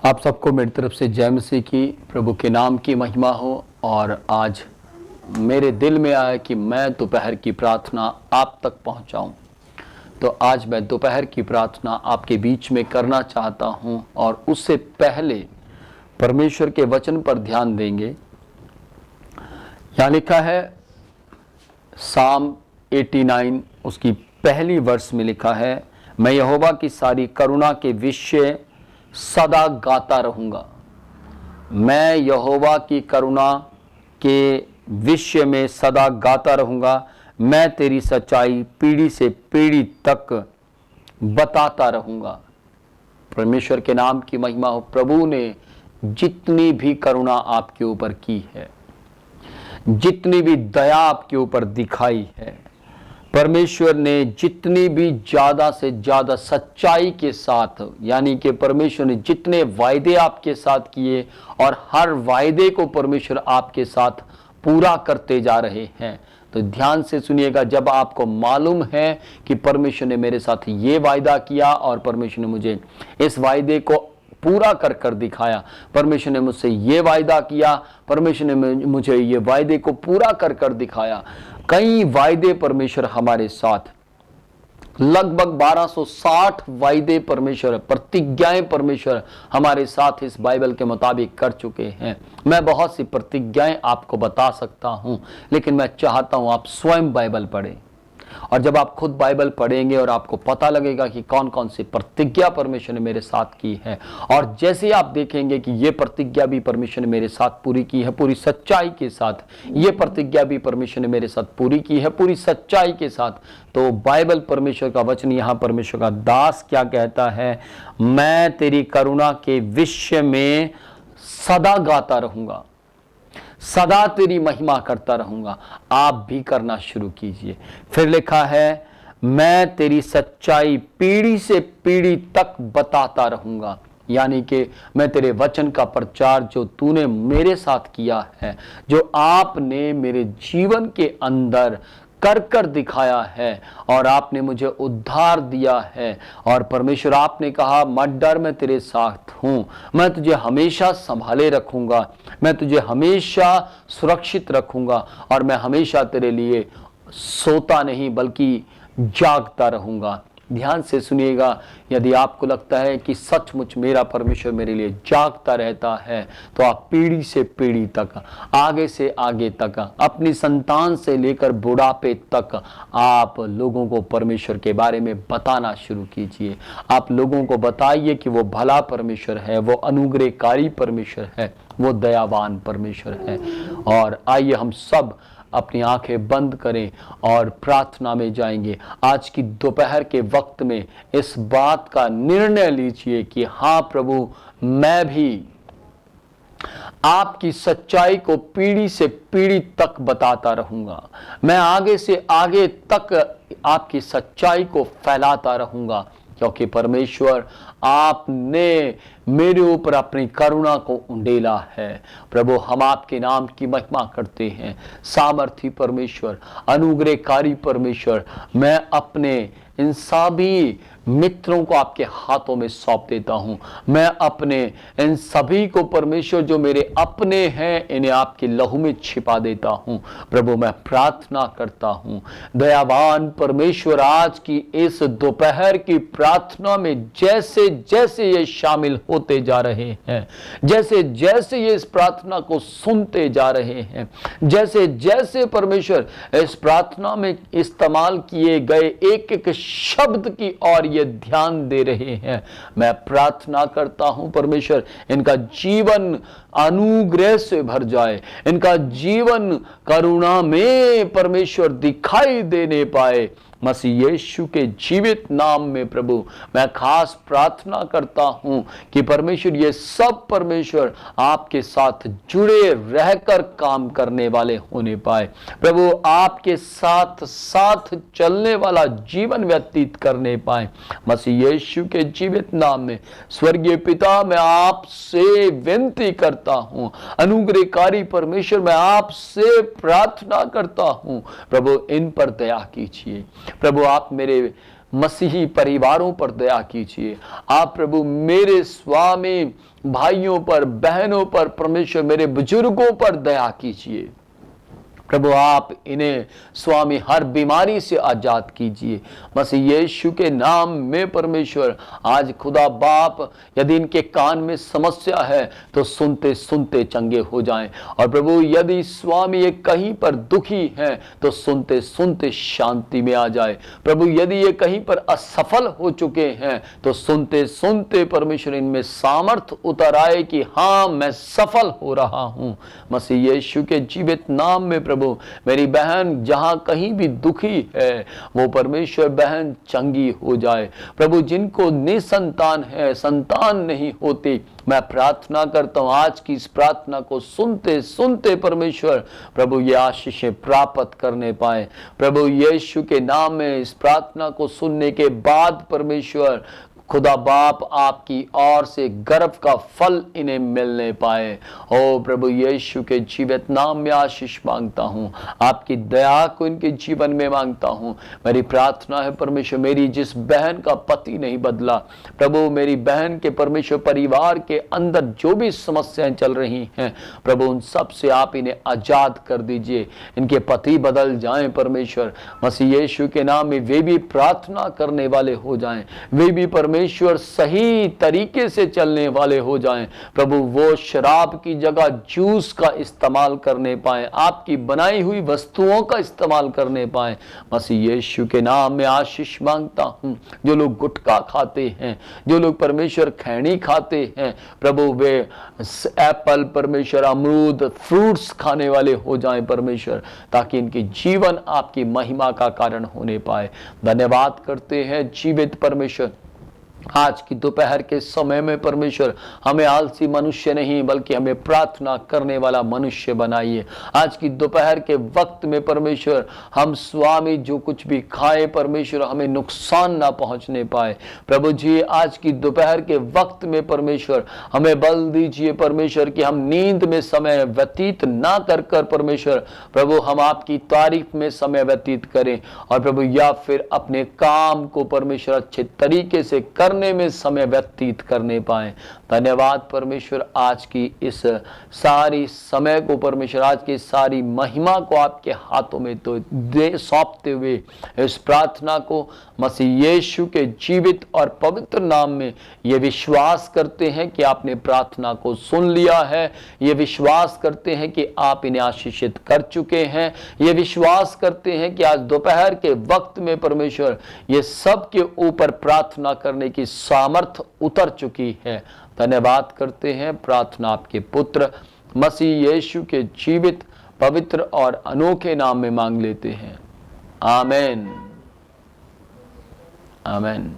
आप सबको मेरी तरफ से जय मसीह की, प्रभु के नाम की महिमा हो। और आज मेरे दिल में आया कि मैं दोपहर की प्रार्थना आप तक पहुंचाऊं। तो आज मैं दोपहर की प्रार्थना आपके बीच में करना चाहता हूं, और उससे पहले परमेश्वर के वचन पर ध्यान देंगे। यहाँ लिखा है साम 89 उसकी पहली वर्ष में लिखा है, मैं यहोवा की सारी करुणा के विषय सदा गाता रहूंगा। मैं यहोवा की करुणा के विषय में सदा गाता रहूंगा। मैं तेरी सच्चाई पीढ़ी से पीढ़ी तक बताता रहूंगा। परमेश्वर के नाम की महिमा हो। प्रभु ने जितनी भी करुणा आपके ऊपर की है, जितनी भी दया आपके ऊपर दिखाई है, परमेश्वर ने जितनी भी ज़्यादा से ज़्यादा सच्चाई के साथ, यानी कि परमेश्वर ने जितने वायदे आपके साथ किए और हर वायदे को परमेश्वर आपके साथ पूरा करते जा रहे हैं। तो ध्यान से सुनिएगा। जब आपको मालूम है कि परमेश्वर ने मेरे साथ ये वायदा किया और परमेश्वर ने मुझे इस वायदे को पूरा कर कर दिखाया, परमेश्वर ने मुझसे ये वायदा किया, परमेश्वर ने मुझे ये वायदे को पूरा कर कर दिखाया। कई वायदे परमेश्वर हमारे साथ, लगभग 1260 वायदे परमेश्वर, प्रतिज्ञाएं परमेश्वर हमारे साथ इस बाइबल के मुताबिक कर चुके हैं। मैं बहुत सी प्रतिज्ञाएं आपको बता सकता हूं, लेकिन मैं चाहता हूं आप स्वयं बाइबल पढ़ें। और जब आप खुद बाइबल पढ़ेंगे और आपको पता लगेगा कि कौन कौन सी प्रतिज्ञा परमेश्वर ने मेरे साथ की है, और जैसे आप देखेंगे कि ये प्रतिज्ञा भी परमेश्वर ने मेरे साथ पूरी की है पूरी सच्चाई के साथ, ये प्रतिज्ञा भी परमेश्वर ने मेरे साथ पूरी की है पूरी सच्चाई के साथ, तो बाइबल परमेश्वर का वचन, यहाँ परमेश्वर का दास क्या कहता है, मैं तेरी करुणा के विषय में सदा गाता रहूंगा, सदा तेरी महिमा करता रहूंगा। आप भी करना शुरू कीजिए। फिर लिखा है, मैं तेरी सच्चाई पीढ़ी से पीढ़ी तक बताता रहूंगा, यानी कि मैं तेरे वचन का प्रचार जो तूने मेरे साथ किया है, जो आपने मेरे जीवन के अंदर कर कर दिखाया है, और आपने मुझे उद्धार दिया है। और परमेश्वर आपने कहा, मत डर, मैं तेरे साथ हूँ, मैं तुझे हमेशा संभाले रखूंगा, मैं तुझे हमेशा सुरक्षित रखूंगा, और मैं हमेशा तेरे लिए सोता नहीं बल्कि जागता रहूंगा। ध्यान से सुनिएगा। यदि आपको लगता है कि सचमुच मेरा परमेश्वर मेरे लिए जागता रहता है, तो आप पीढ़ी से पीढ़ी तक, आगे से आगे तक, अपनी संतान से लेकर बुढ़ापे तक आप लोगों को परमेश्वर के बारे में बताना शुरू कीजिए। आप लोगों को बताइए कि वो भला परमेश्वर है, वो अनुग्रहकारी परमेश्वर है, वो दयावान परमेश्वर है। और आइए हम सब अपनी आंखें बंद करें और प्रार्थना में जाएंगे। आज की दोपहर के वक्त में इस बात का निर्णय लीजिए कि हाँ प्रभु, मैं भी आपकी सच्चाई को पीढ़ी से पीढ़ी तक बताता रहूंगा। मैं आगे से आगे तक आपकी सच्चाई को फैलाता रहूंगा, क्योंकि परमेश्वर आपने मेरे ऊपर अपनी करुणा को उंडेला है। प्रभु, हम आपके नाम की महिमा करते हैं। सामर्थी परमेश्वर, अनुग्रहकारी परमेश्वर, मैं अपने इन सभी मित्रों को आपके हाथों में सौंप देता हूं। मैं अपने इन सभी को परमेश्वर जो मेरे अपने हैं, इन्हें आपके लहू में छिपा देता हूं। प्रभु, मैं प्रार्थना करता हूं, दयावान परमेश्वर, आज की इस दोपहर की प्रार्थना में जैसे जैसे ये शामिल होते जा रहे हैं, जैसे जैसे ये इस प्रार्थना को सुनते जा रहे हैं, जैसे जैसे परमेश्वर इस प्रार्थना में इस्तेमाल किए गए एक एक शब्द की ओर ये ध्यान दे रहे हैं, मैं प्रार्थना करता हूं परमेश्वर, इनका जीवन अनुग्रह से भर जाए, इनका जीवन करुणा में परमेश्वर दिखाई देने पाए। मसीह यीशु के जीवित नाम में प्रभु, मैं खास प्रार्थना करता हूं कि परमेश्वर ये सब परमेश्वर आपके साथ जुड़े रहकर काम करने वाले होने पाए। प्रभु, आपके साथ साथ चलने वाला जीवन व्यतीत करने पाए। मसीह यीशु के जीवित नाम में स्वर्गीय पिता, मैं आपसे विनती करता हूं, अनुग्रहकारी परमेश्वर, मैं आपसे प्रार्थना करता हूं, प्रभु इन पर दया कीजिए। प्रभु, आप मेरे मसीही परिवारों पर दया कीजिए। आप प्रभु मेरे स्वामी भाइयों पर, बहनों पर परमेश्वर, मेरे बुजुर्गों पर दया कीजिए प्रभु। आप इन्हें स्वामी हर बीमारी से आजाद कीजिए मसीह यीशु के नाम में परमेश्वर। आज खुदा बाप, यदि इनके कान में समस्या है तो सुनते सुनते चंगे हो जाएं। और प्रभु यदि स्वामी ये कहीं पर दुखी हैं तो सुनते सुनते शांति में आ जाए। प्रभु यदि ये कहीं पर असफल हो चुके हैं तो सुनते सुनते परमेश्वर इनमें सामर्थ उतर आए कि हाँ, मैं सफल हो रहा हूं मसीह यीशु के जीवित नाम में। प्रभु मेरी बहन जहां कहीं भी दुखी है वो परमेश्वर बहन चंगी हो जाए। प्रभु जिनको निसंतान है, संतान नहीं होती, मैं प्रार्थना करता हूं आज की इस प्रार्थना को सुनते सुनते परमेश्वर प्रभु ये आशीषें प्राप्त करने पाए। प्रभु यीशु के नाम में इस प्रार्थना को सुनने के बाद परमेश्वर खुदा बाप आपकी ओर से गर्व का फल इन्हें मिलने पाए। ओ प्रभु यीशु के जीवित नाम में आशीष मांगता हूं, आपकी दया को इनके जीवन में मांगता हूं। मेरी प्रार्थना है परमेश्वर, मेरी जिस बहन का पति नहीं बदला प्रभु, मेरी बहन के परमेश्वर परिवार के अंदर जो भी समस्याएं चल रही हैं प्रभु, उन सब से आप इन्हें आजाद कर दीजिए। इनके पति बदल जाएं परमेश्वर मसीह यीशु के नाम में। वे भी प्रार्थना करने वाले हो जाएं, वे भी परमेश्वर सही तरीके से चलने वाले हो जाएं। प्रभु वो शराब की जगह जूस का इस्तेमाल करने पाएं, आपकी बनाई हुई वस्तुओं का इस्तेमाल करने पाएं मसीह यीशु के नाम में आशीष मांगता हूं। जो लोग गुटखा खाते हैं, जो लोग परमेश्वर खैनी खाते हैं प्रभु, वे एप्पल परमेश्वर अमरूद फ्रूट्स खाने वाले हो जाएं परमेश्वर, ताकि इनकी जीवन आपकी महिमा का कारण होने पाए। धन्यवाद करते हैं जीवित परमेश्वर। आज की दोपहर के समय में परमेश्वर हमें आलसी मनुष्य नहीं बल्कि हमें प्रार्थना करने वाला मनुष्य बनाइए। आज की दोपहर के वक्त में परमेश्वर हम स्वामी जो कुछ भी खाए परमेश्वर हमें नुकसान ना पहुंचने पाए। प्रभु जी आज की दोपहर के वक्त में परमेश्वर हमें बल दीजिए परमेश्वर कि हम नींद में समय व्यतीत ना कर कर परमेश्वर प्रभु हम आपकी तारीफ में समय व्यतीत करें, और प्रभु या फिर अपने काम को परमेश्वर अच्छे तरीके से करने में समय व्यतीत करने पाए। धन्यवाद परमेश्वर आज की इस सारी समय को परमेश्वर, आज की सारी महिमा को आपके हाथों में तो दे सौंपते हुए इस प्रार्थना को मसीह यीशु के जीवित और पवित्र नाम में ये विश्वास करते हैं कि आपने प्रार्थना को सुन लिया है। ये विश्वास करते हैं कि आप इन्हें आशीषित कर चुके हैं। ये विश्वास करते हैं कि आज दोपहर के वक्त में परमेश्वर ये सब के ऊपर प्रार्थना करने की सामर्थ उतर चुकी है। धन्यवाद करते हैं। प्रार्थना आपके पुत्र मसीह यीशु के जीवित पवित्र और अनोखे नाम में मांग लेते हैं। आमीन आमीन।